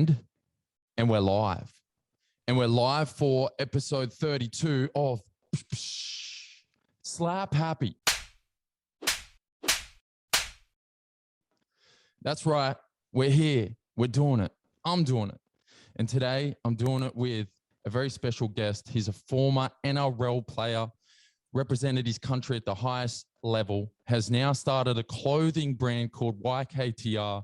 weekend and we're live. And we're live for episode 32 of Slaaap Haaapy. That's right. We're here. We're doing it. I'm doing it. And today I'm doing it with a very special guest. He's a former NRL player, represented his country at the highest level, has now started a clothing brand called YKTR,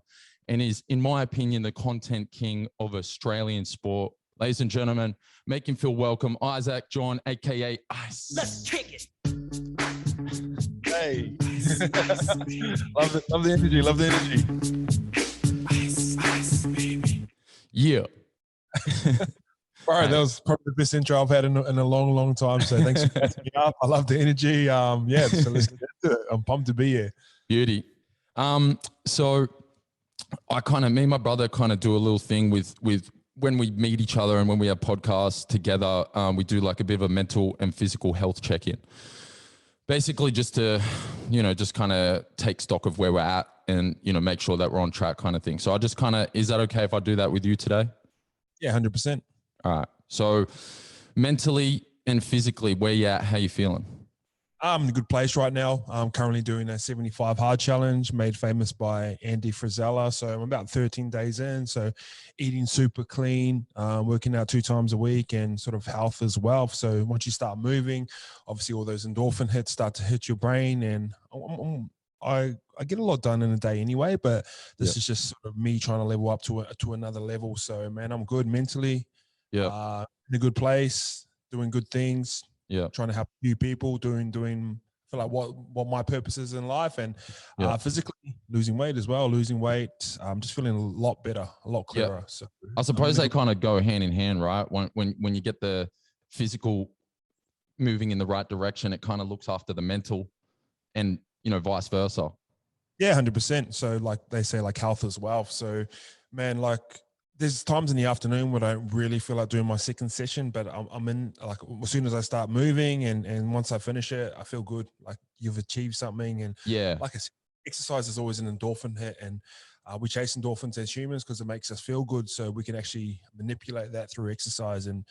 and is, in my opinion, the content king of Australian sport. Ladies and gentlemen, make him feel welcome, Isaac John, a.k.a. Ice. Let's kick it. Hey. love the energy, love the energy. Ice, ice, baby. Yeah. Bro, that was probably the best intro I've had in a long, long time. So thanks for catching me up. I love the energy. Yeah, so let's get into it. I'm pumped to be here. Beauty. So me and my brother kind of do a little thing with when we meet each other and when we have podcasts together, we do like a bit of a mental and physical health check-in. Basically just to, just kind of take stock of where we're at and, make sure that we're on track kind of thing. So I just is that okay if I do that with you today? Yeah, 100%. All right. So mentally and physically, where you at? How you feeling? I'm in a good place right now. I'm currently doing a 75 hard challenge made famous by Andy Frizella. So I'm about 13 days in. So eating super clean, working out 2 times a week, and sort of health as well. So once you start moving, obviously all those endorphin hits start to hit your brain, and I get a lot done in a day anyway, but this is just sort of me trying to level up to another level. So man, I'm good mentally. Yeah, in a good place, doing good things. Yeah, trying to help a few people, doing feel like what my purpose is in life, and physically losing weight as well. I'm just feeling a lot better, a lot clearer. So I suppose they kind of go hand in hand, right? When you get the physical moving in the right direction, it kind of looks after the mental, and vice versa. Yeah, 100%. So like they say, like health is wealth. So man, like there's times in the afternoon where I don't really feel like doing my second session, but I'm in, like, as soon as I start moving and once I finish it, I feel good. Like you've achieved something. And like I said, exercise is always an endorphin hit, and we chase endorphins as humans because it makes us feel good. So we can actually manipulate that through exercise. And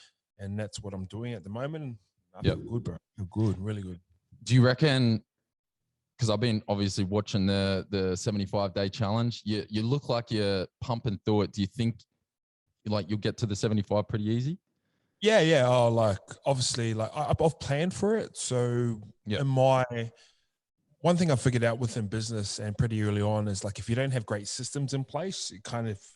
that's what I'm doing at the moment. And I feel good, bro. I feel good, really good. Do you reckon, because I've been obviously watching the 75-day challenge, you look like you're pumping through it. Do you think you'll get to the 75 pretty easy? Yeah. Oh, like obviously, like I've planned for it. So one thing I figured out within business and pretty early on is like, if you don't have great systems in place,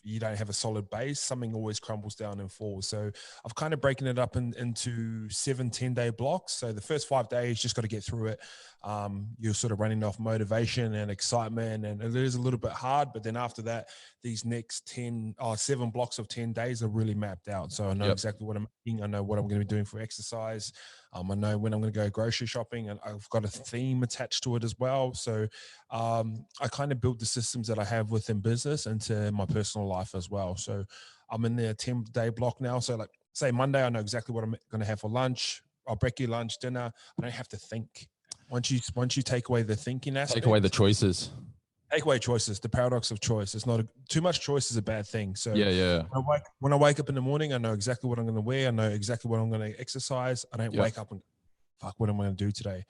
you don't have a solid base, something always crumbles down and falls. So I've kind of breaking it up into 7 10-day blocks. So the first 5 days, just got to get through it. You're sort of running off motivation and excitement, and it is a little bit hard. But then after that, these next 7 blocks of 10 days are really mapped out. So I know exactly what I'm eating. I know what I'm going to be doing for exercise. I know when I'm going to go grocery shopping, and I've got a theme attached to it as well. So I kind of built the systems that I have within business into my personal life as well. So I'm in the 10-day block now. So like say Monday, I know exactly what I'm going to have for lunch. I'll break your lunch, dinner. I don't have to think. Once you take away the thinking aspect, take away the choices. Take away choices, the paradox of choice. It's not too much choice is a bad thing. So when I wake up in the morning, I know exactly what I'm going to wear. I know exactly what I'm going to exercise. I don't wake up and fuck, what am I going to do today?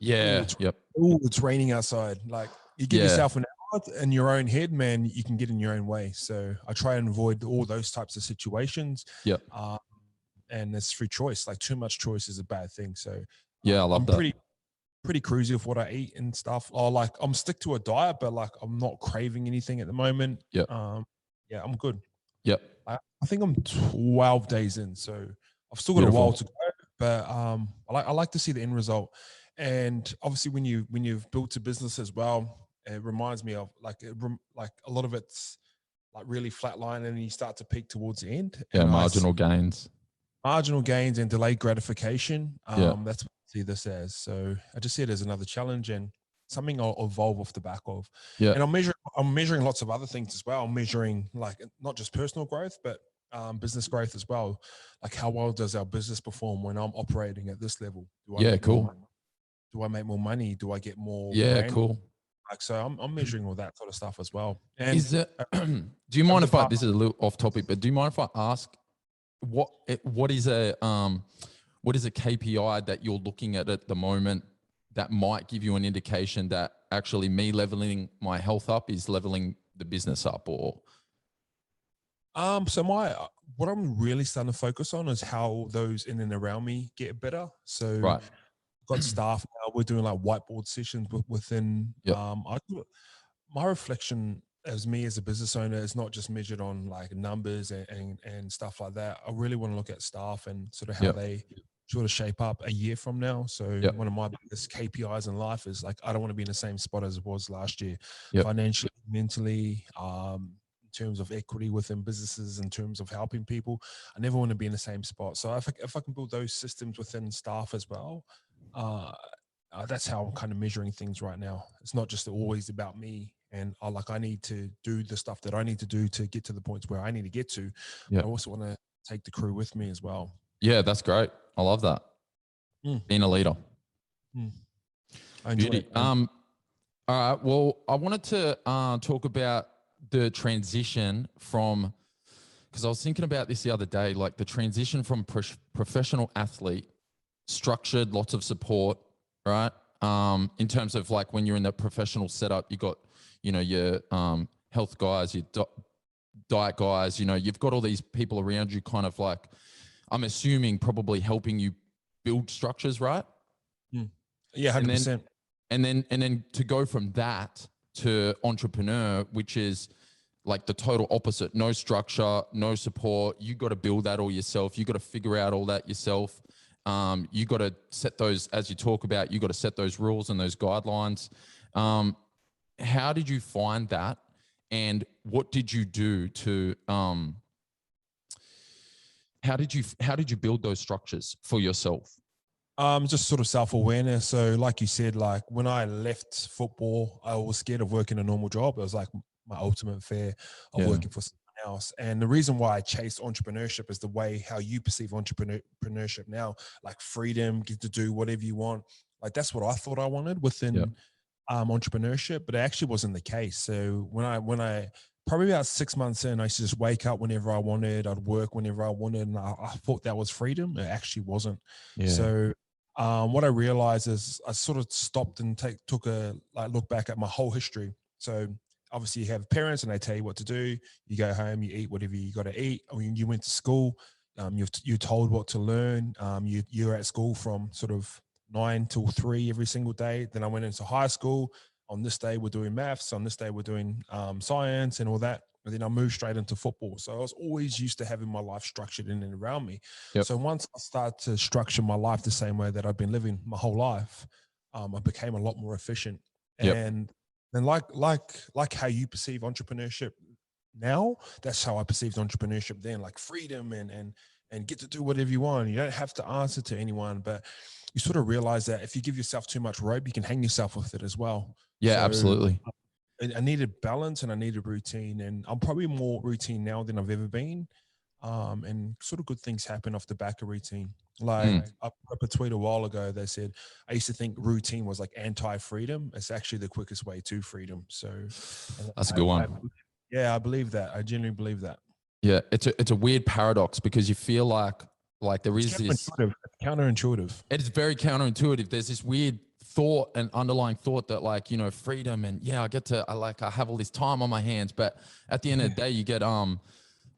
Yeah. It's raining outside. Like you give yourself an hour in your own head, man, you can get in your own way. So I try and avoid all those types of situations. Yeah. And it's through choice. Like too much choice is a bad thing. So I love that. Pretty cruisy with what I eat and stuff. Like I'm stick to a diet, but like I'm not craving anything at the moment. I'm good. I think I'm 12 days in, so I've still got a while to go, but I like to see the end result. And obviously when you've built a business as well, it reminds me of like a lot of it's like really flatline, and you start to peak towards the end. Marginal gains And delayed gratification. That's what I see this as. So I just see it as another challenge and something I'll evolve off the back of. And I'm measuring lots of other things as well. I'm measuring like not just personal growth, but business growth as well. Like how well does our business perform when I'm operating at this level? Do I make more money? Do I get more? Cool. Like, so I'm measuring all that sort of stuff as well. And Is it? Do you mind if I? This is a little off topic, but do you mind if I ask what is a KPI that you're looking at the moment that might give you an indication that actually me leveling my health up is leveling the business up? Or so what I'm really starting to focus on is how those in and around me get better. So right, got staff now. We're doing like whiteboard sessions within. Yep. My reflection as me as a business owner is not just measured on like numbers and stuff like that. I really want to look at staff and sort of how Yep. they sort of shape up a year from now. So Yep. one of my biggest KPIs in life is like, I don't want to be in the same spot as it was last year, Yep. financially, mentally, in terms of equity within businesses, in terms of helping people. I never want to be in the same spot. So if I can build those systems within staff as well, that's how I'm kind of measuring things right now. It's not just always about me, and I need to do the stuff that I need to do to get to the points where I need to get to. Yeah. I also want to take the crew with me as well. Yeah, that's great. I love that. Being a leader. I enjoy Beauty. it. All right. Well, I wanted to talk about the transition from, because I was thinking about this the other day, like the transition from professional athlete, structured, lots of support, right? In terms of like when you're in the professional setup, you got, your health guys, your diet guys, you've got all these people around you kind of like, I'm assuming probably helping you build structures, right? Yeah, 100%. And then to go from that to entrepreneur, which is like the total opposite, no structure, no support. You got to build that all yourself. You got to figure out all that yourself. You got to set those, as you talk about, you got to set those rules and those guidelines. How did you find that? And what did you do to, how did you build those structures for yourself? Just sort of self-awareness. So like you said, like when I left football, I was scared of working a normal job. It was like my ultimate fear of working for someone else. And the reason why I chased entrepreneurship is the way how you perceive entrepreneurship now, like freedom, get to do whatever you want. Like that's what I thought I wanted within entrepreneurship, but it actually wasn't the case. So when I probably about 6 months in, I used to just wake up whenever I wanted. I'd work whenever I wanted. And I thought that was freedom. It actually wasn't. Yeah. So what I realized is I sort of stopped and took a look back at my whole history. So obviously you have parents and they tell you what to do. You go home, you eat whatever you got to eat. I mean, you went to school, you're told what to learn. You're at school from sort of 9 till 3 every single day. Then I went into high school. On this day, we're doing maths. On this day, we're doing science and all that. And then I moved straight into football. So I was always used to having my life structured in and around me. Yep. So once I started to structure my life the same way that I've been living my whole life, I became a lot more efficient. Yep. And like how you perceive entrepreneurship now, that's how I perceived entrepreneurship then, like freedom and get to do whatever you want. You don't have to answer to anyone, but you sort of realize that if you give yourself too much rope, you can hang yourself with it as well. Yeah, So, absolutely. I needed balance and I needed routine, and I'm probably more routine now than I've ever been. And sort of good things happen off the back of routine. Like I put up a tweet a while ago that said, I used to think routine was like anti-freedom. It's actually the quickest way to freedom. So That's a good one. I believe that. I genuinely believe that. Yeah, it's a weird paradox because you feel like there is this counterintuitive. It's very counterintuitive. There's this weird thought and underlying thought that like, freedom and I have all this time on my hands, but at the end of the day, you get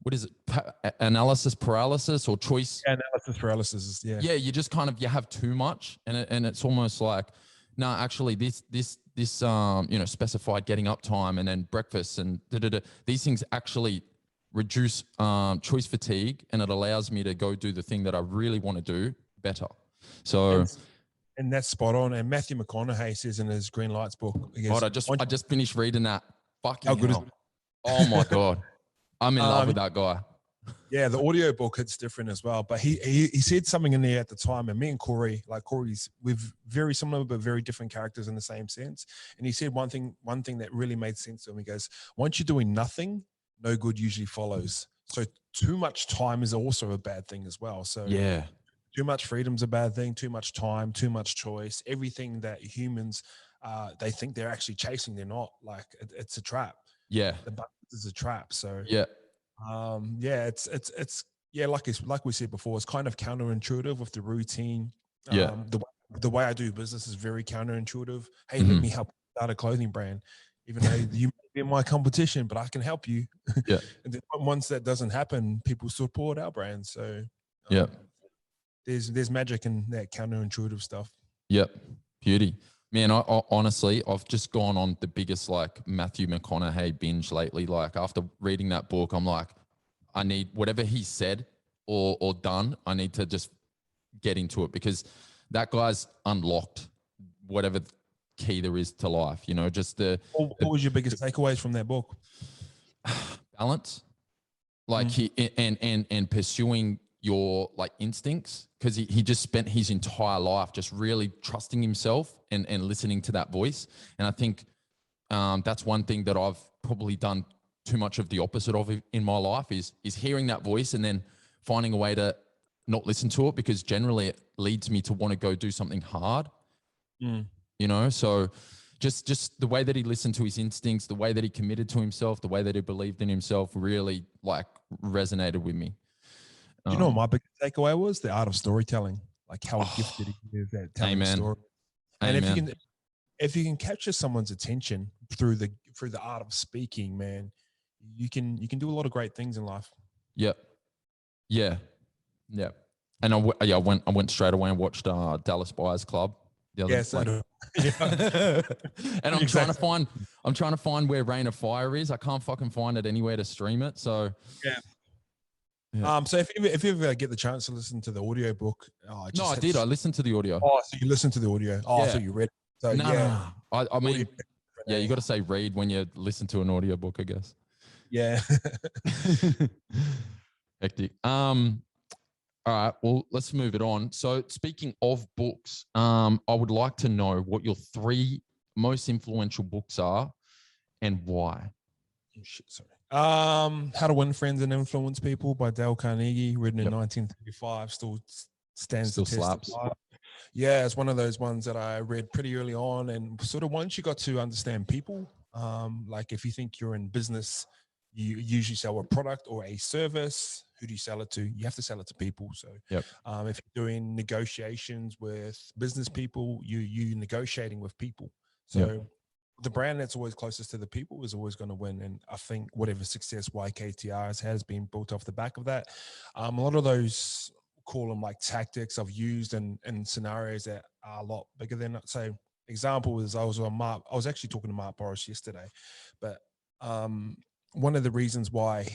what is it? Analysis paralysis or choice? Analysis paralysis. Yeah. Yeah. You just kind of, you have too much and it's almost like, no, actually this, specified getting up time and then breakfast and these things actually reduce choice fatigue, and it allows me to go do the thing that I really want to do better. So, and that's spot on. And Matthew McConaughey says in his Greenlights book, I just finished reading that. Fucking how good hell. Oh my God. I'm in love with that guy. Yeah, the audio book hits different as well. But he said something in there at the time, and me and Corey's with very similar but very different characters in the same sense. And he said one thing that really made sense to him. He goes, once you're doing nothing, no good usually follows. So too much time is also a bad thing as well. So yeah, too much freedom is a bad thing. Too much time, too much choice, everything that humans they think they're actually chasing. They're not. Like it's a trap. Yeah. The bucket is a trap. So Yeah. yeah, it's yeah, like we said before, it's kind of counterintuitive with the routine. Yeah. The way I do business is very counterintuitive. Hey, Mhm. let me help start a clothing brand, even though you may be in my competition, but I can help you. Yeah. And then once that doesn't happen, people support our brand. So Yeah. there's magic in that counterintuitive stuff. Yep. Beauty. Man, I honestly, I've just gone on the biggest like Matthew McConaughey binge lately. Like after reading that book, I'm like, I need whatever he said or done, I need to just get into it because that guy's unlocked whatever key there is to life, you know, just the What was your biggest takeaways from that book? balance, like and pursuing your like instincts, because he just spent his entire life just really trusting himself and listening to that voice. And I think that's one thing that I've probably done too much of the opposite of in my life is hearing that voice and then finding a way to not listen to it, because generally it leads me to want to go do something hard, you know? So just the way that he listened to his instincts, the way that he committed to himself, the way that he believed in himself really like resonated with me. You know what my biggest takeaway was? The art of storytelling, like how gifted he is at telling a story. And if you can capture someone's attention through the art of speaking, man, you can do a lot of great things in life. Yep. Yeah. Yeah. And I went straight away and watched Dallas Buyers Club. Yeah, so and I'm trying to find where Rain of Fire is. I can't fucking find it anywhere to stream it. So yeah. So if you ever get the chance to listen to the audio book, no, I did. I listened to the audio. Oh, so you listened to the audio? Oh, yeah. I thought you read it. So no. I mean, yeah, you got to say read when you listen to an audio book, I guess. Yeah. Hectic. All right, well, let's move it on. So speaking of books, I would like to know what your 3 most influential books are and why. Oh, shit, sorry. How to Win Friends and Influence People by Dale Carnegie, written in 1935, still stands the test slaps. of time. Yeah, it's one of those ones that I read pretty early on, and sort of once you got to understand people, like if you think you're in business, you usually sell a product or a service. Who do you sell it to? You have to sell it to people. So if you're doing negotiations with business people, you're negotiating with people. So the brand that's always closest to the people is always going to win. And I think whatever success YKTR has been built off the back of that. A lot of those, call them like tactics, I've used in scenarios that are a lot bigger than that. So example is I was actually talking to Mark Boris yesterday, but one of the reasons why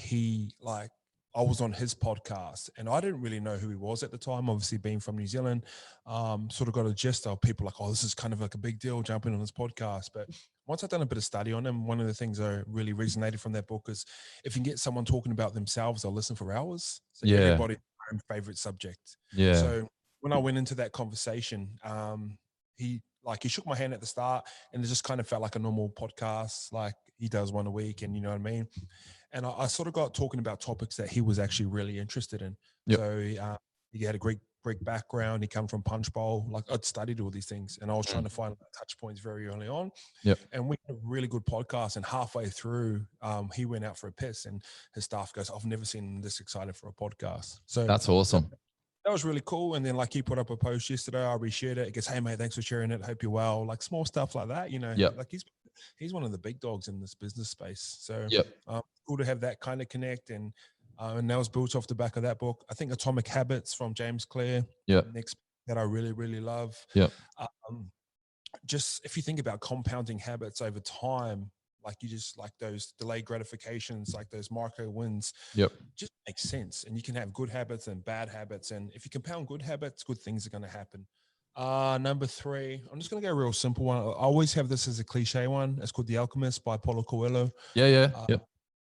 I was on his podcast and I didn't really know who he was at the time, obviously being from New Zealand, sort of got a gist of people like, oh, this is kind of like a big deal jumping on his podcast. But once I've done a bit of study on him, one of the things that really resonated from that book is if you can get someone talking about themselves, they'll listen for hours. So everybody's own favorite subject. Yeah. So when I went into that conversation, he shook my hand at the start and it just kind of felt like a normal podcast, like he does one a week, and you know what I mean? And I sort of got talking about topics that he was actually really interested in. So he had a Greek background. He come from Punch Bowl. Like I'd studied all these things, and I was trying to find touch points very early on. And we had a really good podcast. And halfway through, he went out for a piss, and his staff goes, "I've never seen him this excited for a podcast." So that's awesome. That was really cool. And then like he put up a post yesterday, I reshared it. It goes, "Hey mate, thanks for sharing it. Hope you're well." Like small stuff like that, you know. Like he's one of the big dogs in this business space. So cool to have that kind of connect. And that was built off the back of that book. I think Atomic Habits from James Clear. Next that I really, really love. Just if you think about compounding habits over time, like you just like those delayed gratifications, like those micro wins, just makes sense. And you can have good habits and bad habits. And if you compound good habits, good things are going to happen. Number 3, I'm just going to go a real simple one. I always have this as a cliche one. It's called The Alchemist by Paulo Coelho.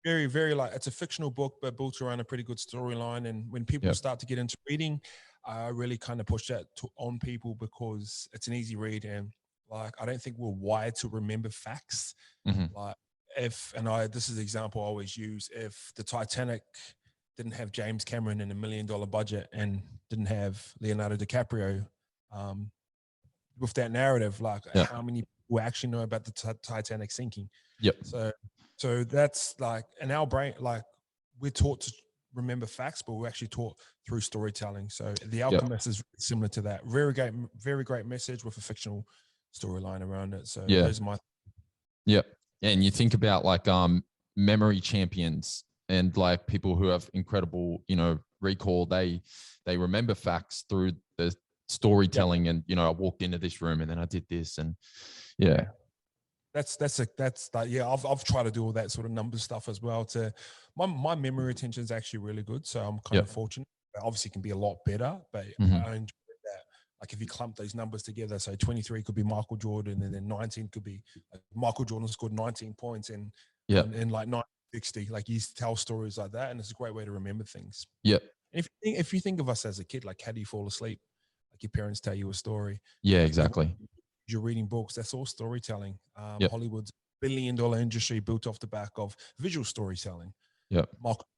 Very, very it's a fictional book, but built around a pretty good storyline. And when people start to get into reading, I really kind of push that on people because it's an easy read. And like, I don't think we're wired to remember facts. Like this is the example I always use. If the Titanic didn't have James Cameron in $1 million budget and didn't have Leonardo DiCaprio, with that narrative, like how many people who actually know about the Titanic sinking. Yep. So that's like, in our brain, like we're taught to remember facts, but we're actually taught through storytelling. So The Alchemist is similar to that. Very great message with a fictional storyline around it. So those are my. Yep. And you think about like memory champions and like people who have incredible, recall. They remember facts through the storytelling, and I walked into this room and then I did this, and That's like, I've tried to do all that sort of number stuff as well. My memory retention is actually really good, so I'm kind of fortunate. Obviously, it can be a lot better, but I enjoy that. Like if you clump those numbers together, so 23 could be Michael Jordan, and then 19 could be Michael Jordan scored 19 points in like 1960. Like you tell stories like that, and it's a great way to remember things. Yeah. If you think of us as a kid, like how do you fall asleep? Like your parents tell you a story. Yeah, like exactly. You're reading books. That's all storytelling. Hollywood's billion-dollar industry built off the back of visual storytelling. Yeah.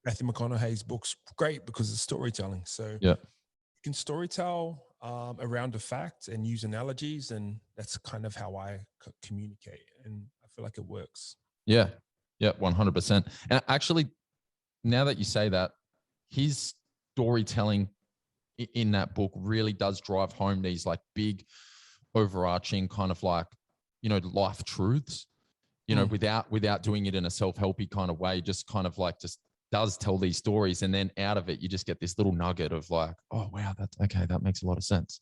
Matthew Mcconaughey's book's great because it's storytelling. So you can storytell around a fact and use analogies, and that's kind of how I communicate, and I feel like it works. Yeah. Yeah, 100%. And actually, now that you say that, his storytelling in that book really does drive home these like big overarching kind of like, life truths, without doing it in a self-helpy kind of way, just kind of like just does tell these stories. And then out of it, you just get this little nugget of like, oh, wow, that's okay. That makes a lot of sense.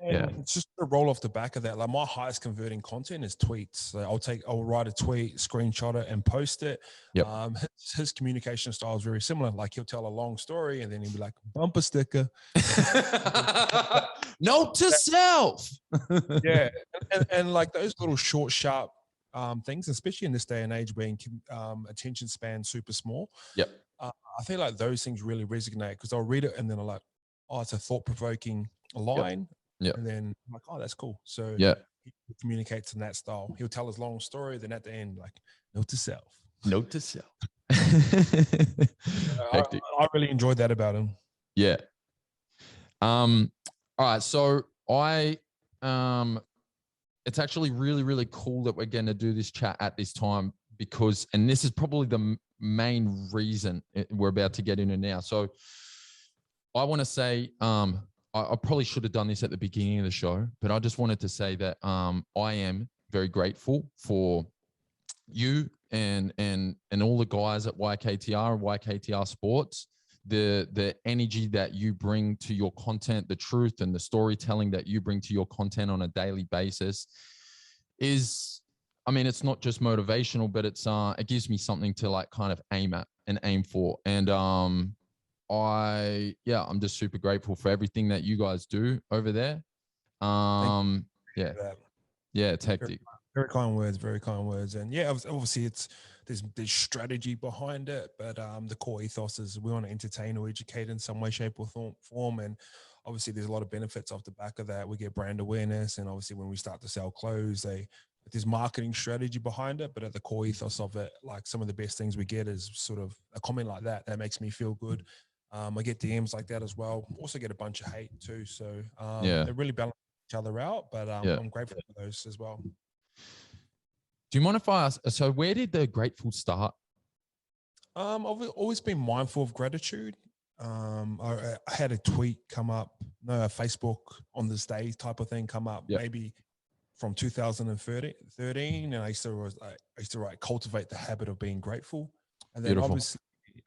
And it's just a roll off the back of that. Like my highest converting content is tweets. So I'll write a tweet, screenshot it, and post it. Yep. His communication style is very similar. Like he'll tell a long story and then he'll be like, bumper sticker. Note to self. Yeah. And like those little short, sharp things, especially in this day and age where attention span super small. Yep. I feel like those things really resonate because I'll read it and then I'm like, oh, it's a thought-provoking line. Yep. Yeah. And then I'm like, oh, that's cool. So he communicates in that style. He'll tell his long story. Then at the end, like, note to self. Note to self. I really enjoyed that about him. Yeah. All right. So it's actually really, really cool that we're going to do this chat at this time because, and this is probably the main reason we're about to get into now. So I want to say, I probably should have done this at the beginning of the show, but I just wanted to say that I am very grateful for you and all the guys at YKTR and YKTR Sports, the energy that you bring to your content, the truth and the storytelling that you bring to your content on a daily basis is, I mean, it's not just motivational, but it gives me something to like kind of aim at and aim for. And I'm just super grateful for everything that you guys do over there. It's hectic. Very kind words. And yeah, obviously there's strategy behind it, but the core ethos is we want to entertain or educate in some way, shape or form. And obviously there's a lot of benefits off the back of that. We get brand awareness. And obviously when we start to sell clothes, there's marketing strategy behind it, but at the core ethos of it, like some of the best things we get is sort of a comment like that makes me feel good. I get DMs like that as well. Also get a bunch of hate too. So they really balance each other out, but I'm grateful for those as well. Do you mind if I ask, so where did the Grateful start? I've always been mindful of gratitude. I had a tweet come up, a Facebook on this day type of thing come up, maybe from 2013, and I used to write, cultivate the habit of being grateful. And then obviously,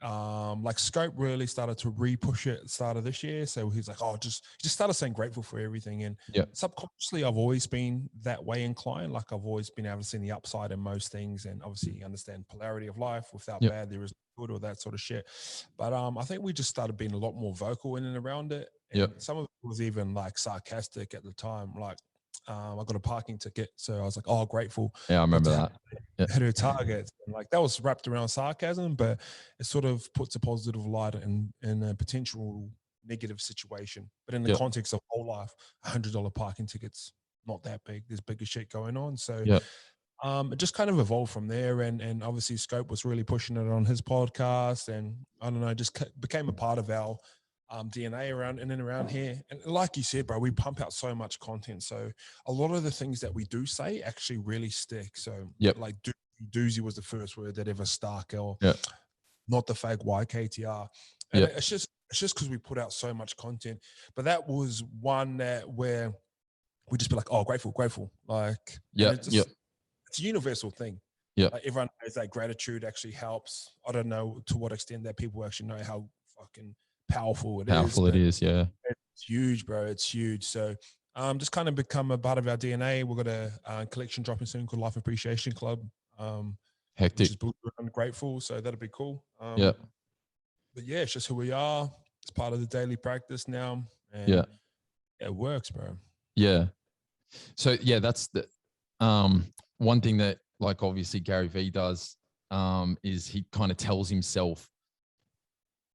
like Scope really started to re-push it at the start of this year. So he's like, just started saying grateful for everything. And subconsciously, I've always been that way inclined. Like I've always been able to see the upside in most things. And obviously you understand polarity of life. Without bad, there is good, or that sort of shit. But I think we just started being a lot more vocal in and around it. And some of it was even like sarcastic at the time. Like, I got a parking ticket, so I was like, grateful. Yeah, I remember that. Hit her target, and like that was wrapped around sarcasm, but it sort of puts a positive light in a potential negative situation. But in the context of whole life, $100 parking tickets, not that big. There's bigger shit going on. So it just kind of evolved from there, and obviously Scope was really pushing it on his podcast, and I don't know, just became a part of our DNA around in and around here. And like you said, bro, we pump out so much content. So a lot of the things that we do say actually really stick. So like doozy was the first word that ever stuck, or not the fake YKTR. And it's just because we put out so much content. But that was one where we just be like, oh, grateful. Like, it's a universal thing. Yeah. Like everyone knows that gratitude actually helps. I don't know to what extent that people actually know how fucking powerful it is. Yeah. It's huge, bro. It's huge. So just kind of become a part of our DNA. We've got a collection dropping soon called Life Appreciation Club. Hectic. Which is built around grateful. So that'll be cool. But yeah, it's just who we are. It's part of the daily practice now. And it works, bro. Yeah. So yeah, that's the one thing that, like, obviously Gary Vee does is he kind of tells himself,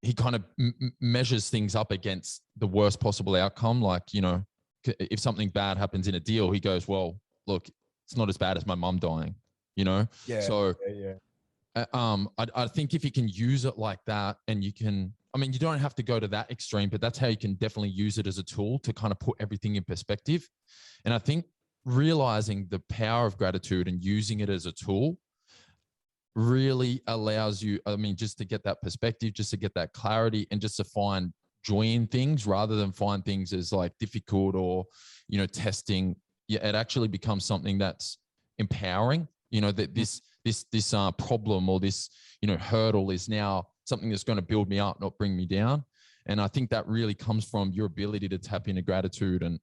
he kind of measures things up against the worst possible outcome. Like, you know, if something bad happens in a deal, he goes, well, look, it's not as bad as my mum dying, you know? I think if you can use it like that, and you can, I mean, you don't have to go to that extreme, but that's how you can definitely use it as a tool to kind of put everything in perspective. And I think realizing the power of gratitude and using it as a tool really allows you, I mean, just to get that perspective, just to get that clarity, and just to find joy in things rather than find things as like difficult or, you know, testing. Yeah, it actually becomes something that's empowering, you know, that this problem or this, you know, hurdle is now something that's going to build me up, not bring me down. And I think that really comes from your ability to tap into gratitude. And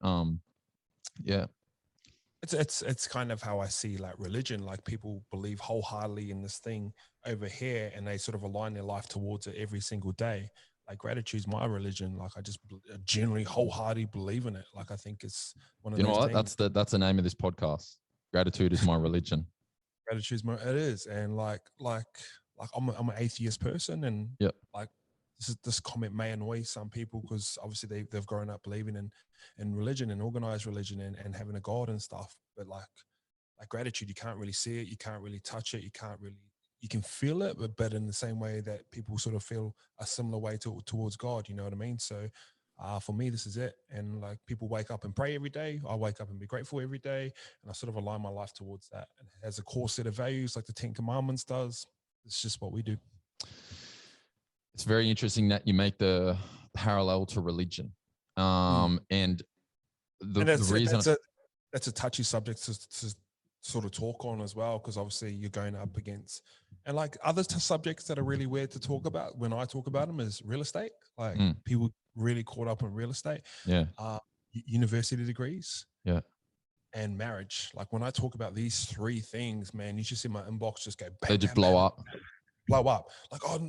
it's kind of how I see like religion. Like people believe wholeheartedly in this thing over here, and they sort of align their life towards it every single day. Like gratitude's my religion. Like I just generally wholeheartedly believe in it. Like I think it's one of those things. That's the name of this podcast. Gratitude is my religion. Gratitude's my, it is. And like I'm an atheist person, and like this comment may annoy some people because obviously they've grown up believing in religion and organized religion and having a God and stuff. But like gratitude, you can't really see it, you can't really touch it, you can feel it, but in the same way that people sort of feel a similar way towards God, you know what I mean? So for me, this is it. And like people wake up and pray every day. I wake up and be grateful every day, and I sort of align my life towards that. And it has a core set of values like the 10 Commandments does. It's just what we do. It's very interesting that you make the parallel to religion. And the reason that's a touchy subject to sort of talk on as well, because obviously you're going up against, and like other subjects that are really weird to talk about when I talk about them is real estate. Like people really caught up in real estate. University degrees. And marriage. Like when I talk about these three things, man, you should see my inbox just go bang, they just blow up. Like, oh,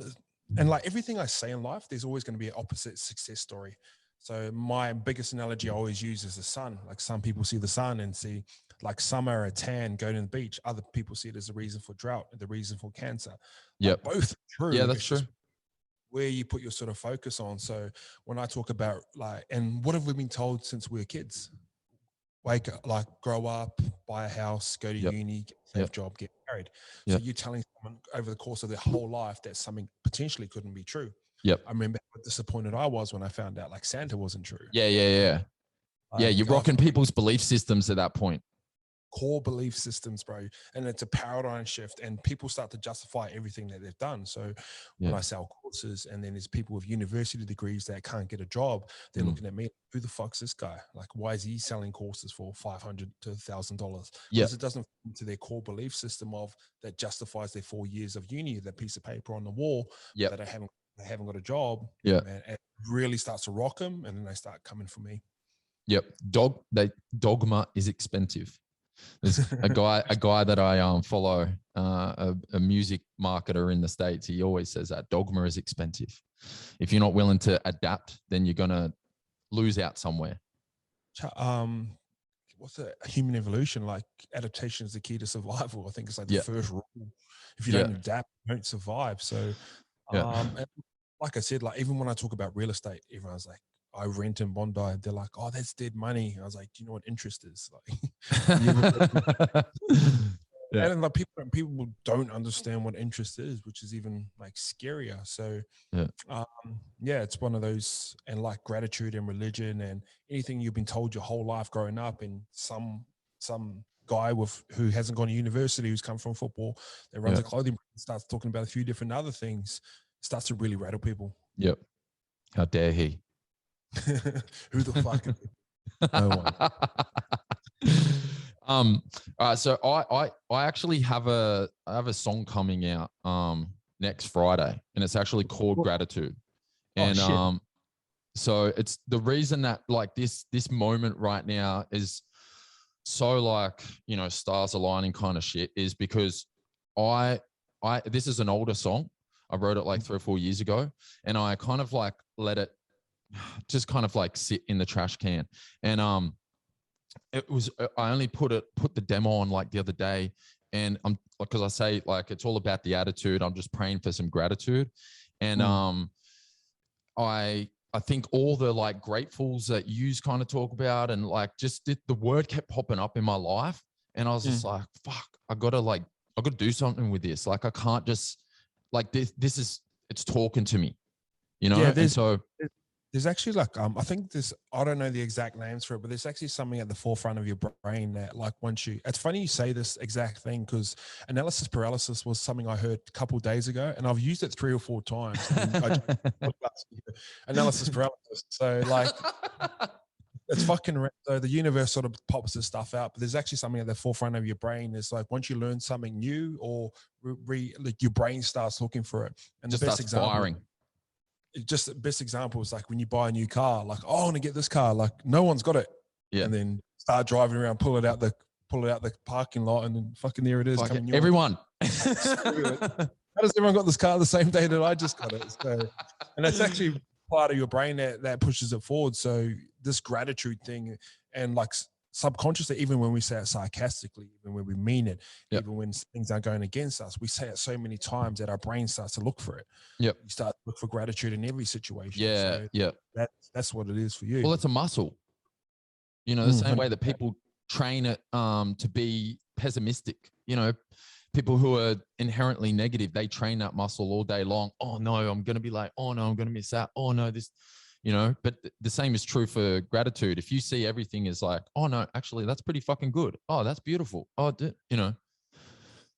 and like everything I say in life, there's always going to be an opposite success story. So my biggest analogy I always use is the sun. Like some people see the sun and see like summer, a tan, go to the beach. Other people see it as the reason for drought, the reason for cancer. Like both are true. Yeah, that's true. Where you put your sort of focus on. So when I talk about like, and what have we been told since we were kids? Wake up, like grow up, buy a house, go to uni, get a safe job, get married. So you're telling someone over the course of their whole life that something potentially couldn't be true. I remember how disappointed I was when I found out like Santa wasn't true. You're rocking people's belief systems at that point. Core belief systems, bro. And it's a paradigm shift, and people start to justify everything that they've done. So when I sell courses, and then there's people with university degrees that can't get a job, they're looking at me, who the fuck's this guy? Like, why is he selling courses for $500 to $1,000? Because it doesn't fit into their core belief system of that justifies their 4 years of uni, that piece of paper on the wall that they haven't got a job. And it really starts to rock them, and then they start coming for me. Dogma is expensive. There's a guy that I follow, a music marketer in the States. He always says that dogma is expensive. If you're not willing to adapt, then you're gonna lose out somewhere. What's a human evolution? Like adaptation is the key to survival. I think it's like the first rule. If you don't adapt, you don't survive. So, and like I said, like even when I talk about real estate, everyone's like, I rent in Bondi. They're like, oh, that's dead money. I was like, do you know what interest is? Like, Yeah. And like people don't understand what interest is, which is even like scarier. So yeah, it's one of those, and like gratitude and religion and anything you've been told your whole life growing up, and some guy who hasn't gone to university, who's come from football, that runs a clothing brand, starts talking about a few different other things, starts to really rattle people. Yep. How dare he? Who the fuck is he? No one. All right, so I actually have a song coming out next Friday, and it's actually called Gratitude. And so it's the reason that like this moment right now is so like, you know, stars aligning kind of shit, is because this is an older song. I wrote it like 3 or 4 years ago, and I kind of like let it just kind of like sit in the trash can. And it was, I only put the demo on like the other day, and I'm, because I say like it's all about the attitude. I'm just praying for some gratitude. And I think all the like gratefuls that you kind of talk about, and like just the word kept popping up in my life, and I was just like, fuck, I gotta do something with this. Like I can't just like this is, it's talking to me, you know? Yeah, there's actually like, I think I don't know the exact names for it, but there's actually something at the forefront of your brain that like it's funny you say this exact thing, because analysis paralysis was something I heard a couple of days ago, and I've used it 3 or 4 times. Analysis paralysis. So like, it's fucking, so the universe sort of pops this stuff out, but there's actually something at the forefront of your brain. It's like once you learn something new, or like your brain starts looking for it. And just the best example, firing. Just the best example is like when you buy a new car, like, oh, I want to get this car, like no one's got it. Yeah. And then start driving around, pull it out the parking lot, and then fucking there it is. Everyone. How does everyone got this car the same day that I just got it? So, and that's actually part of your brain that pushes it forward. So this gratitude thing, and like subconsciously, even when we say it sarcastically, even when we mean it, even when things are going against us, we say it so many times that our brain starts to look for it. Yep. You start to look for gratitude in every situation. Yeah. So that's what it is for you. Well, it's a muscle. You know, the same way that people train it to be pessimistic. You know, people who are inherently negative, they train that muscle all day long. Oh no, I'm going to be like, oh no, I'm going to miss out. Oh no, this, you know, but the same is true for gratitude. If you see everything as like, oh no, actually that's pretty fucking good. Oh, that's beautiful. Oh, you know.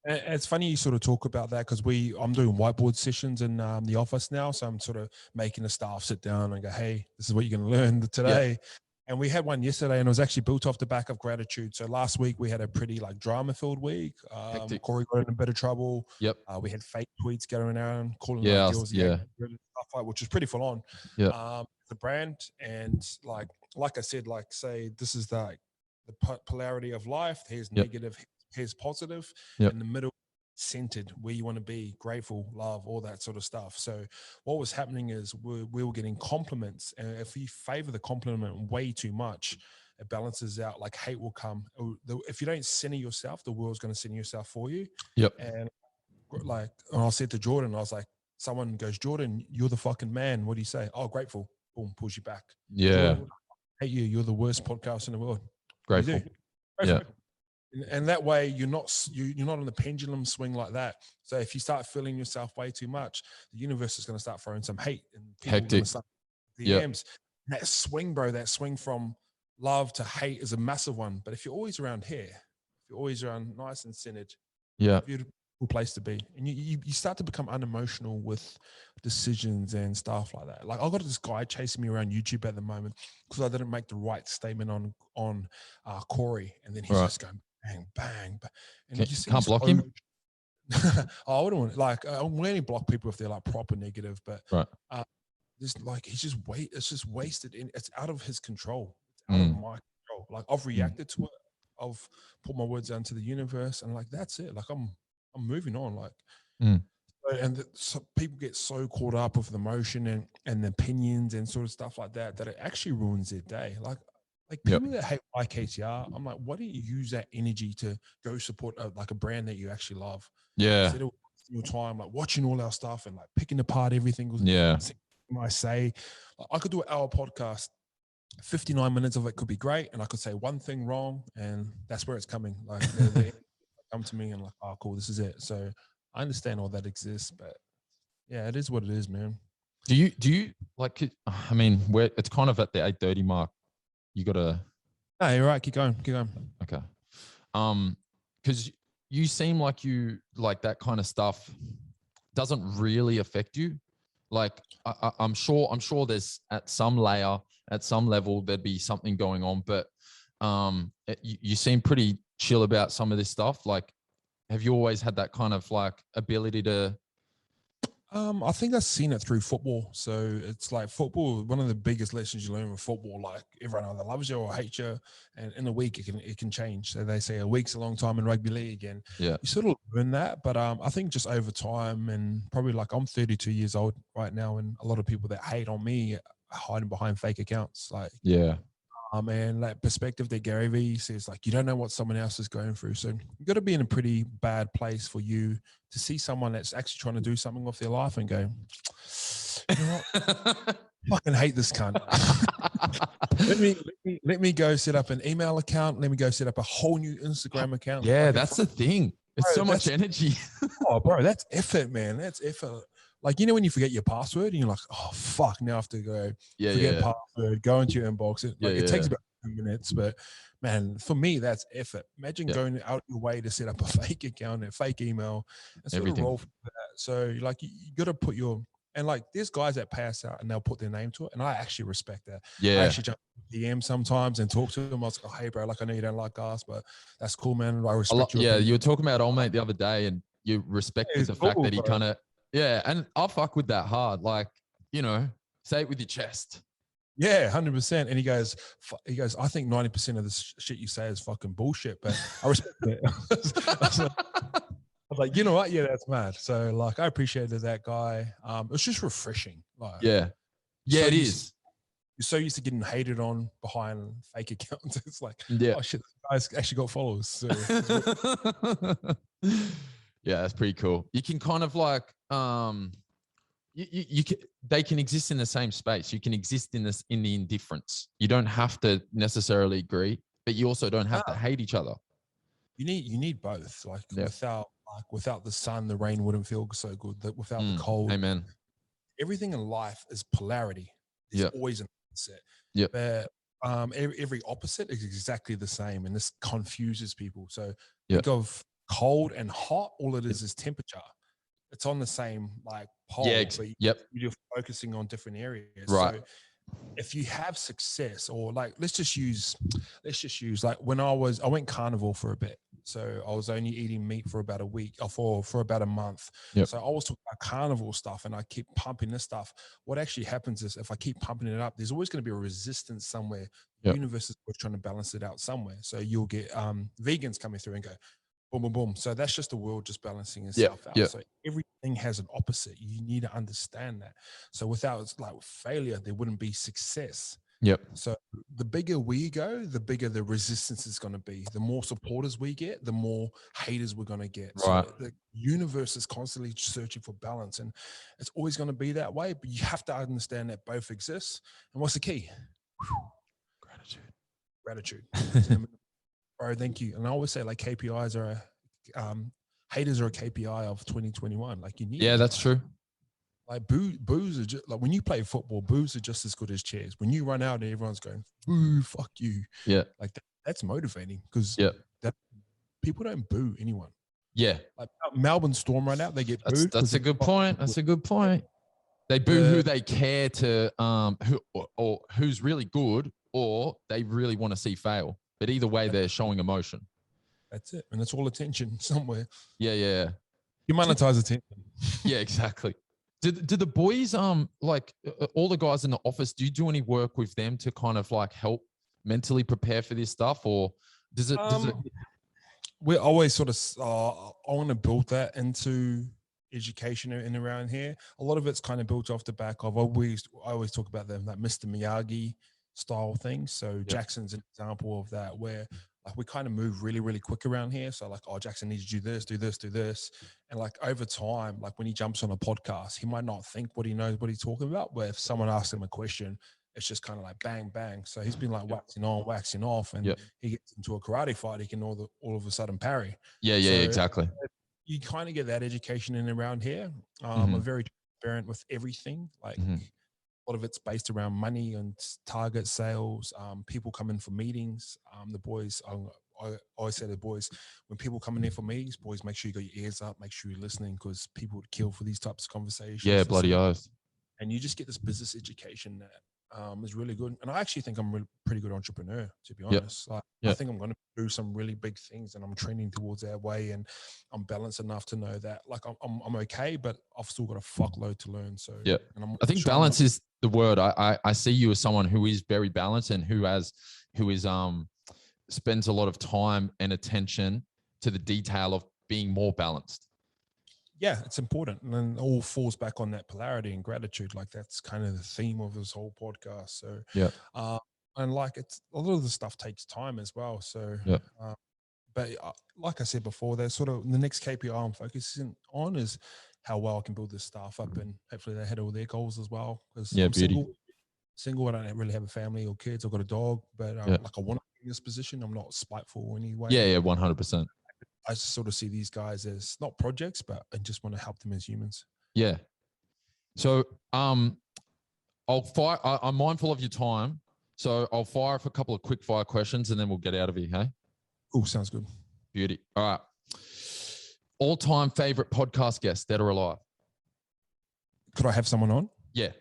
It's funny you sort of talk about that, because I'm doing whiteboard sessions in the office now. So I'm sort of making the staff sit down and go, hey, this is what you're going to learn today. Yep. And we had one yesterday, and it was actually built off the back of gratitude. So last week we had a pretty like drama-filled week. Corey got in a bit of trouble. Yep. We had fake tweets going around calling like girls, stuff like, which was pretty full on. Yeah. The brand, and like I said, like say this is the polarity of life. Here's negative, here's positive. In the middle, centered, where you want to be, grateful, love, all that sort of stuff. So what was happening is we were getting compliments, and if you favor the compliment way too much, it balances out. Like hate will come. If you don't center yourself, the world's going to center yourself for you. Yep. And like, and I said to Jordan, I was like, someone goes, Jordan, you're the fucking man. What do you say? Oh, grateful. Boom, pulls you back. Yeah. Jordan, I hate you. You're the worst podcast in the world. Grateful. Yeah. And that way you're not on the pendulum swing like that. So if you start feeling yourself way too much, the universe is going to start throwing some hate, and people are going to start DMs. That swing, bro, that swing from love to hate is a massive one. But if you're always around here, if you're always around nice and centered, beautiful place to be. And you start to become unemotional with decisions and stuff like that. Like I've got this guy chasing me around YouTube at the moment because I didn't make the right statement on Corey, and then he's just going bang, bang, bang. And you can't block him. I wouldn't want, like, I only block people if they're like proper negative, but just like it's just wasted, and it's out of his control. It's out of my control. Like I've reacted to it. I've put my words down to the universe, and like that's it. Like I'm moving on. Like, and so people get so caught up with the emotion and the opinions and sort of stuff like that it actually ruins their day. Like people that hate YKTR, I'm like, why don't you use that energy to go support like a brand that you actually love? Yeah. Instead of your time like watching all our stuff and like picking apart everything. I say, I could do an hour podcast. 59 minutes of it could be great, and I could say one thing wrong, and that's where it's coming. Like come to me and like, oh, cool, this is it. So I understand all that exists, but yeah, it is what it is, man. Do you like? I mean, it's kind of at the 8:30 mark. You gotta. No, you're right. Keep going. Okay. Because you seem like you like that kind of stuff doesn't really affect you. Like I'm sure there's at some level there'd be something going on, but you seem pretty chill about some of this stuff. Like, have you always had that kind of like ability to? I think I've seen it through football. So it's like football, one of the biggest lessons you learn with football, like everyone either loves you or hates you. And in a week it can change. So they say a week's a long time in rugby league, and you sort of learn that. But I think just over time, and probably like I'm 32 years old right now, and a lot of people that hate on me are hiding behind fake accounts. Like, and that perspective that Gary Vee says, like, you don't know what someone else is going through. So you got to be in a pretty bad place for you to see someone that's actually trying to do something with their life and go, you know what? Fucking hate this cunt. let me go set up an email account. Let me go set up a whole new Instagram account. Yeah, like that's the thing. It's so much energy. Oh, bro, that's effort, man. That's effort. Like, when you forget your password and you're like, oh, fuck, now I have to go forget password, go into your inbox. It takes about 2 minutes, but man, for me, that's effort. Imagine going out your way to set up a fake account, a fake email, and sort of roll for that. So, like, you got to put and like, there's guys that pay us out and they'll put their name to it. And I actually respect that. Yeah. I actually jump DM sometimes and talk to them. I was like, oh, hey, bro, like, I know you don't like us, but that's cool, man. I respect you. Yeah, you were talking about old mate the other day, and you respected the fact that he kind of, and I'll fuck with that hard. Like, say it with your chest. Yeah, 100%. And he goes, I think 90% of this shit you say is fucking bullshit, but I respect it. I was like, you know what? Yeah, that's mad. So, like, I appreciated that guy. It's just refreshing. Like, it is. You're so used to getting hated on behind fake accounts. It's like, oh shit, this guy's actually got followers. So, yeah, that's pretty cool. You can kind of like, they can exist in the same space. You can exist in the indifference. You don't have to necessarily agree, but you also don't have to hate each other. You need both. Like, without the sun, the rain wouldn't feel so good. Without the cold, amen. Everything in life is polarity. There's always an opposite. But every opposite is exactly the same, and this confuses people. So think of cold and hot. All it is temperature. It's on the same like pole, but you're focusing on different areas. Right. So if you have success, or like, let's just use like when I went carnivore for a bit. So I was only eating meat for about a week or for about a month. So I was talking about carnivore stuff, and I keep pumping this stuff. What actually happens is, if I keep pumping it up, there's always going to be a resistance somewhere. The universe is trying to balance it out somewhere. So you'll get vegans coming through and go, boom, boom, boom. So that's just the world just balancing itself out. So everything has an opposite. You need to understand that. So without failure, there wouldn't be success. So the bigger we go, the bigger the resistance is going to be. The more supporters we get, the more haters we're going to get. Right. So the universe is constantly searching for balance, and it's always going to be that way. But you have to understand that both exist. And what's the key? Gratitude. Bro, thank you. And I always say, like, KPIs are haters are a KPI of 2021. Like, you need. Yeah, that's true. Like, boos are just like, when you play football, boos are just as good as cheers. When you run out and everyone's going, boo, fuck you. Yeah. Like, that's motivating, because that people don't boo anyone. Yeah. Like Melbourne Storm right now, they get booed. That's a good point. That's a good point. They boo who they care to, or who's really good, or they really want to see fail. But either way, they're showing emotion. That's it. And it's all attention somewhere. Yeah. You monetize attention. Yeah, exactly. Do the boys, like all the guys in the office, do you do any work with them to kind of like help mentally prepare for this stuff? Or does it? We're always sort of, I want to build that into education in around here. A lot of it's kind of built off the back of, I always talk about them, that Mr. Miyagi style thing. So Jackson's an example of that, where like we kind of move really, really quick around here. So like, oh, Jackson needs to do this, do this, do this. And like over time, like when he jumps on a podcast, he might not think what he knows, what he's talking about. But if someone asks him a question, it's just kind of like bang, bang. So he's been like waxing on, waxing off, and Yep. he gets into a karate fight, he can all of a sudden parry. Yeah, So exactly. you kind of get that education in around here. Mhm. I'm very transparent with everything. Like Mhm. a lot of it's based around money and target sales. People come in for meetings. The boys, I always say to the boys, when people come in here for meetings, boys, make sure you got your ears up, make sure you're listening, because people would kill for these types of conversations. Yeah, bloody oath. And you just get this business education that is really good. And I actually think I'm a pretty good entrepreneur, to be honest. Like, I think I'm going to do some really big things, and I'm training towards that way. And I'm balanced enough to know that, like, I'm okay, but I've still got a fuckload to learn. So yeah, and I think balance is the word. I see you as someone who is very balanced and who spends a lot of time and attention to the detail of being more balanced. Yeah, it's important, and then it all falls back on that polarity and gratitude. Like, that's kind of the theme of this whole podcast. So yeah, and like, it's a lot of the stuff takes time as well. So yeah, but like I said before, there's sort of the next KPI I'm focusing on is how well I can build this staff up, and hopefully they hit all their goals as well. Because yeah, I'm beauty. single. I don't really have a family or kids. I've got a dog, but like, I want to be in this position. I'm not spiteful in any way. Yeah, 100%. I just sort of see these guys as not projects, but I just want to help them as humans. Yeah. So I'll fire. I'm mindful of your time, so I'll fire off a couple of quick fire questions, and then we'll get out of here. Hey. Oh, sounds good. Beauty. All right. All-time favorite podcast guest, dead or alive? Could I have someone on? Yeah.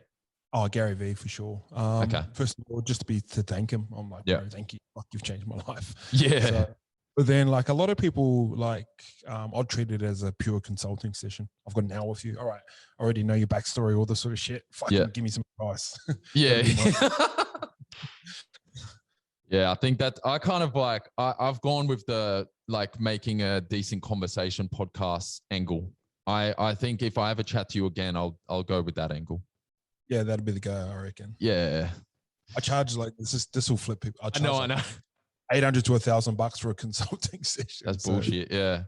Oh, Gary V for sure. Okay. First of all, just to thank him. I'm like, yeah, bro, thank you. Fuck, you've changed my life. Yeah. So, but then, like, a lot of people, like, I'd treat it as a pure consulting session. I've got an hour with you. All right. I already know your backstory, all this sort of shit. Fucking give me some advice. Yeah. Yeah. I think that I kind of like, I've gone with the, like, making a decent conversation podcast angle. I think if I ever chat to you again, I'll go with that angle. Yeah, that'd be the guy, I reckon. Yeah. I charge, like, this will flip people. I know. 800 to $1,000 for a consulting session. That's bullshit. Yeah.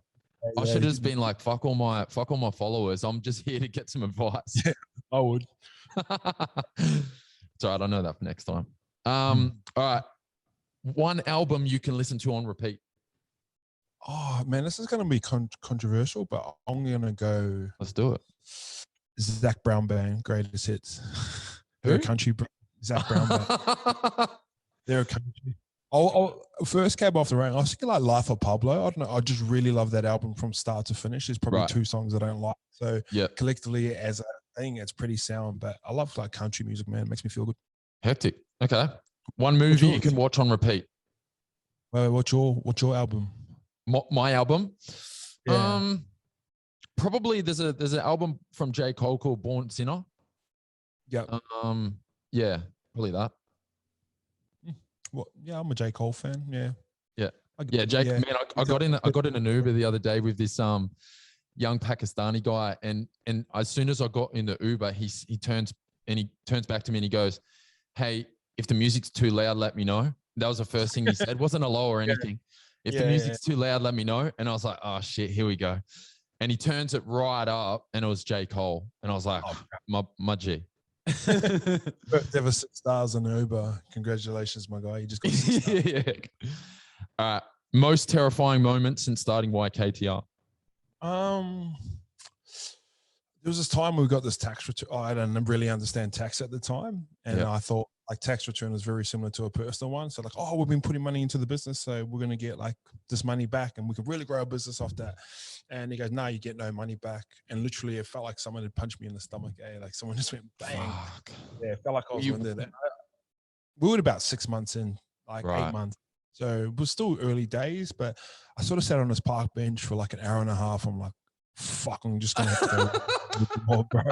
I should have just been like, fuck all my followers. I'm just here to get some advice. Yeah, I would. It's all right. I know that for next time. All right. One album you can listen to on repeat. Oh man, this is going to be controversial, but I'm going to go. Let's do it. Zach Brown Band, greatest hits. They're a country. Zach Brown Band. They're a country. I'll first cab off the rank. I was thinking like Life of Pablo. I don't know. I just really love that album from start to finish. There's probably two songs I don't like. So collectively as a thing, it's pretty sound. But I love like country music, man. It makes me feel good. Hectic. Okay. One movie you can watch on repeat. What's your album? My album? Yeah. Probably there's an album from J. Cole called Born Sinner. Yeah. Yeah, probably that. Well, yeah, I'm a J. Cole fan. Yeah. Yeah, Jake. Yeah. Man, I got in an Uber the other day with this young Pakistani guy, and as soon as I got in the Uber, he turns back to me and he goes, "Hey, if the music's too loud, let me know." That was the first thing he said. It wasn't a low or anything. If the music's too loud, let me know. And I was like, "Oh shit, here we go." And he turns it right up, and it was J. Cole, and I was like, "My G." First ever 6 stars on Uber. Congratulations, my guy. You just got 6 stars. Yeah. All right. Most terrifying moment since starting YKTR? There was this time we got this tax return. I didn't really understand tax at the time. And I thought like tax return was very similar to a personal one. So like, oh, we've been putting money into the business, so we're going to get like this money back and we can really grow our business off that. And he goes, no, you get no money back. And literally it felt like someone had punched me in the stomach. Like someone just went bang. Fuck. Yeah, it felt like I was winded. We were about 6 months in, like 8 months. So it was still early days, but I sort of sat on this park bench for like an hour and a half. I'm like, fuck, I'm just going to have to go more, bro.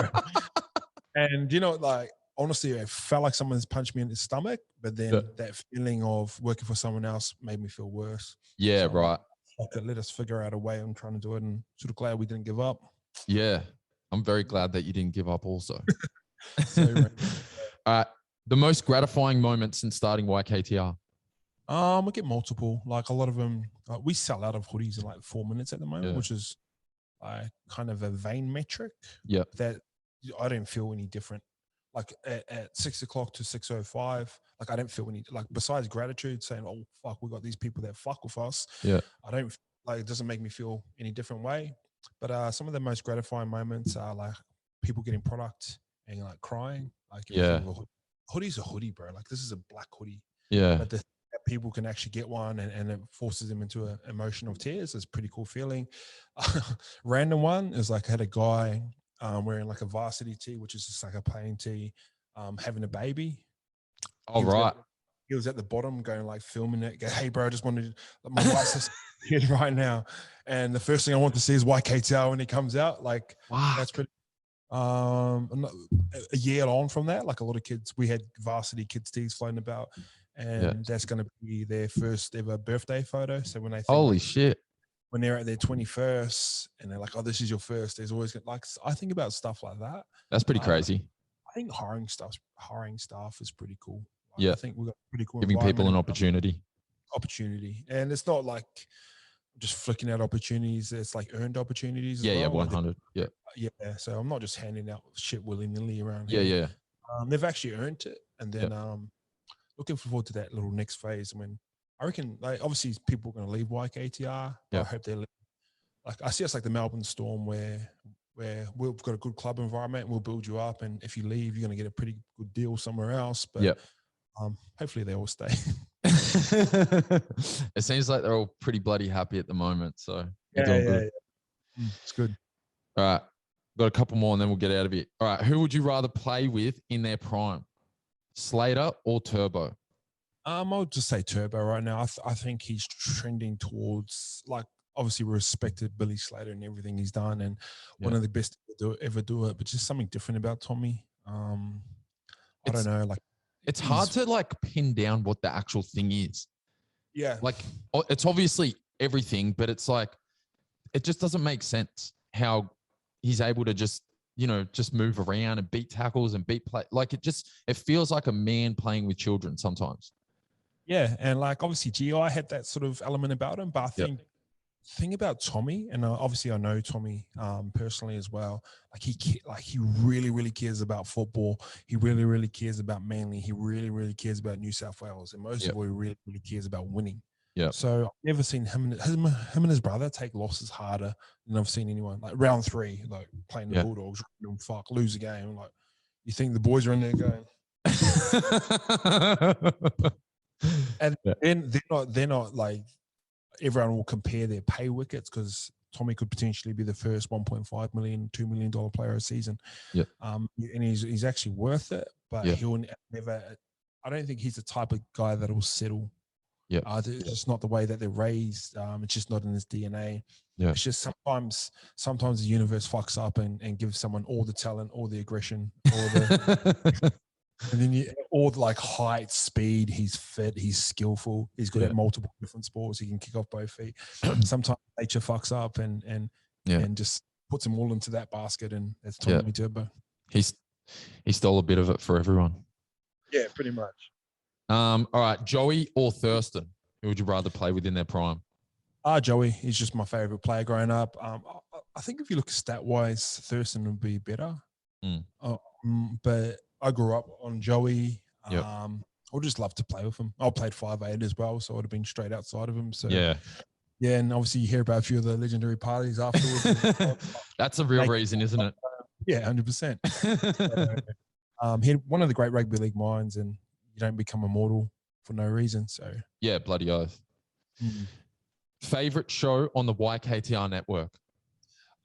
And you know, like, honestly, it felt like someone's punched me in the stomach, but then that feeling of working for someone else made me feel worse. Yeah, so right. Okay, let us figure out a way. I'm trying to do it, and sort of glad we didn't give up. Yeah, I'm very glad that you didn't give up also. The most gratifying moment since starting YKTR? We get multiple. Like a lot of them, we sell out of hoodies in like 4 minutes at the moment, which is kind of a vain metric. Yeah, that I don't feel any different. like at 6 o'clock to 6:05. Like I don't feel any, like besides gratitude saying, oh fuck, we got these people that fuck with us. Yeah. I don't like, it doesn't make me feel any different way. But some of the most gratifying moments are like people getting product and like crying. Like hoodie's a hoodie, bro. Like this is a black hoodie. Yeah. But that people can actually get one and it forces them into an emotion of tears. It's a pretty cool feeling. Random one is like I had a guy wearing like a varsity tee, which is just like a plain tee, having a baby. All right. He was at the bottom going like filming it. Go, hey bro, I just wanted my wife's here right now. And the first thing I want to see is YKTR when he comes out. Like that's pretty. A year on from that, like a lot of kids, we had varsity kids tees floating about, and that's going to be their first ever birthday photo. So when they think, holy shit, when they're at their 21st and they're like, oh, this is your first, there's always like, I think about stuff like that. That's pretty crazy. I think hiring staff is pretty cool. Like, I think we've got pretty cool giving people an opportunity, and it's not like just flicking out opportunities. It's like earned opportunities. Yeah, 100. Yeah. So I'm not just handing out shit willy nilly around. Yeah. They've actually earned it, and then looking forward to that little next phase when I reckon, like, obviously people are going to leave YKTR. I hope they leave. Like I see us like the Melbourne Storm, where we've got a good club environment and we'll build you up, and if you leave, you're going to get a pretty good deal somewhere else. But hopefully they all stay. It seems like they're all pretty bloody happy at the moment. So yeah. It's good. All right. Got a couple more and then we'll get out of it. All right. Who would you rather play with in their prime? Slater or Turbo? I'll just say Turbo right now. I think he's trending towards, like, obviously we respected Billy Slater and everything he's done, and one of the best to ever do it, but just something different about Tommy. I don't know. Like, it's hard to like pin down what the actual thing is. Yeah. Like it's obviously everything, but it's like, it just doesn't make sense how he's able to just move around and beat tackles and beat play. Like it feels like a man playing with children sometimes. Yeah. And like, obviously GI had that sort of element about him, but I think thing about Tommy, and obviously I know Tommy personally as well, like he really, really cares about football. He really, really cares about Manly. He really, really cares about New South Wales. And most of all, he really, really cares about winning. Yeah. So I've never seen him and his brother take losses harder than I've seen anyone. Like round 3, like playing the Bulldogs, lose a game. Like, you think the boys are in there going. And then they're not like, everyone will compare their pay wickets, because Tommy could potentially be the first $1.5 million, $2 million player a season. Yeah. And he's actually worth it, but he'll never. I don't think he's the type of guy that will settle. Yeah. It's just not the way that they're raised. It's just not in his DNA. Yeah. It's just sometimes the universe fucks up and gives someone all the talent, all the aggression, all the. And then all the like height, speed, he's fit, he's skillful, he's good at multiple different sports, he can kick off both feet. Sometimes nature fucks up and just puts them all into that basket, and that's Tommy Turbo. He stole a bit of it for everyone. Yeah, pretty much. All right, Joey or Thurston? Who would you rather play with in their prime? Joey. He's just my favorite player growing up. I think if you look stat-wise, Thurston would be better. But I grew up on Joey. I would just love to play with him. I played 5'8" as well, so I would have been straight outside of him. So yeah, and obviously you hear about a few of the legendary parties afterwards. That's a real reason, isn't it? Yeah, 100%. He had one of the great rugby league minds, and you don't become immortal for no reason. So yeah, bloody oath. Favorite show on the YKTR network?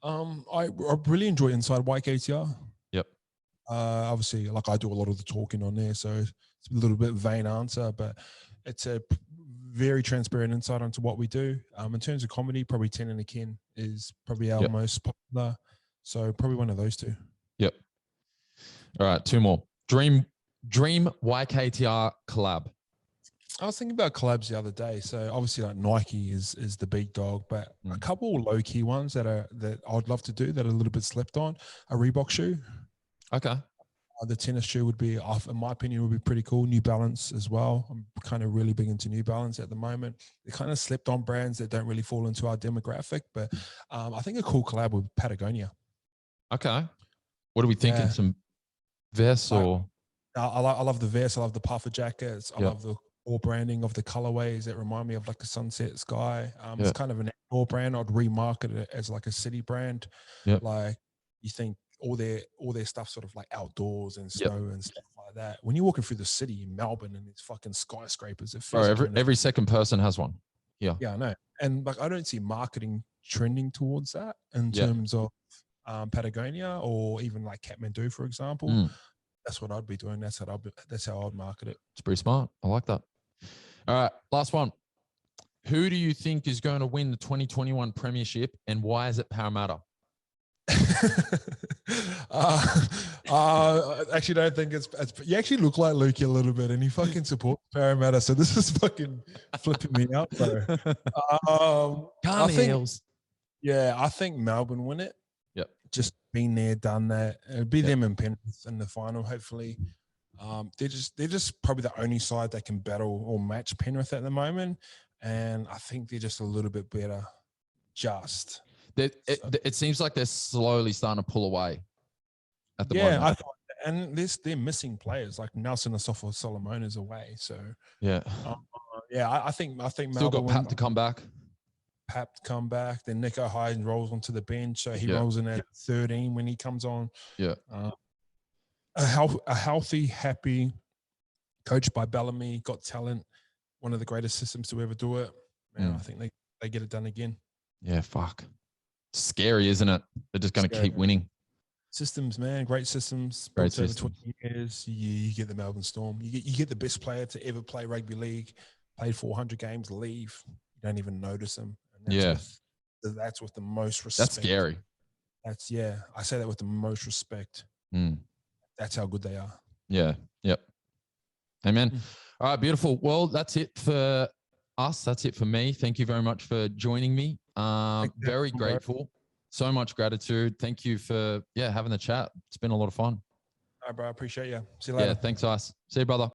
I really enjoy Inside YKTR. Yep. Obviously, like, I do a lot of the talking on there, so it's a little bit vain answer, but it's a very transparent insight onto what we do. In terms of comedy, probably 10 and a Ken is probably our most popular. So probably one of those two. Yep. All right, 2 more. Dream YKTR collab. I was thinking about collabs the other day. So obviously, like, Nike is the big dog, but a couple low key ones that I'd love to do that are a little bit slept on. A Reebok shoe. Okay. The tennis shoe would be, in my opinion, would be pretty cool. New Balance as well. I'm kind of really big into New Balance at the moment. They're kind of slept on brands that don't really fall into our demographic, but I think a cool collab with Patagonia. Okay. What are we thinking? Vest or I love the vest. I love the puffer jackets. I Yeah. love the core branding of the colorways that remind me of like a sunset sky. Yeah. It's kind of an outdoor brand. I'd remarket it as like a city brand. Yeah. Like you think all their stuff sort of like outdoors and Yep. snow and stuff like that. When you're walking through the city in Melbourne and it's fucking skyscrapers, it bro, feels every second person has one. Yeah. yeah, I know. And like I don't see marketing trending towards that in Yeah. terms of Patagonia or even like Kathmandu, for example. Mm. That's what I'd be doing. That's how I'd market it. It's pretty smart. I like that. All right, last one. Who do you think is going to win the 2021 Premiership, and why is it Parramatta? I actually don't think it's. You actually look like Lukey a little bit, and you fucking support Parramatta. So this is fucking flipping me out, bro. I think Melbourne win it. Yep. Just been there, done that. It'd be them and Penrith in the final, hopefully. They're just probably the only side that can battle or match Penrith at the moment, and I think they're just a little bit better. Just it seems like they're slowly starting to pull away at the moment. I thought, and they're missing players like Nelson Asafa Solomon is away, so yeah, I think still got Melbourne Pap to come back. Pap to come back. Then Nico Hyde rolls onto the bench, so he rolls in at 13 when he comes on. Yeah, a healthy, happy, coached by Bellamy, got talent, one of the greatest systems to ever do it. Man, I think they get it done again. Yeah, fuck. It's scary, isn't it? They're just going to keep winning. Systems, man, great systems. Great over systems. 20 years, you get the Melbourne Storm. You get the best player to ever play rugby league, played 400 games, leave. You don't even notice him. And that's with the most respect. That's scary. I say that with the most respect. That's how good they are. Yeah. Yep. Amen. All right, beautiful. Well, that's it for us. That's it for me. Thank you very much for joining me. Very grateful. So much gratitude. Thank you for having the chat. It's been a lot of fun. All right, bro. I appreciate you. See you later. Yeah, thanks, Ice. See you, brother.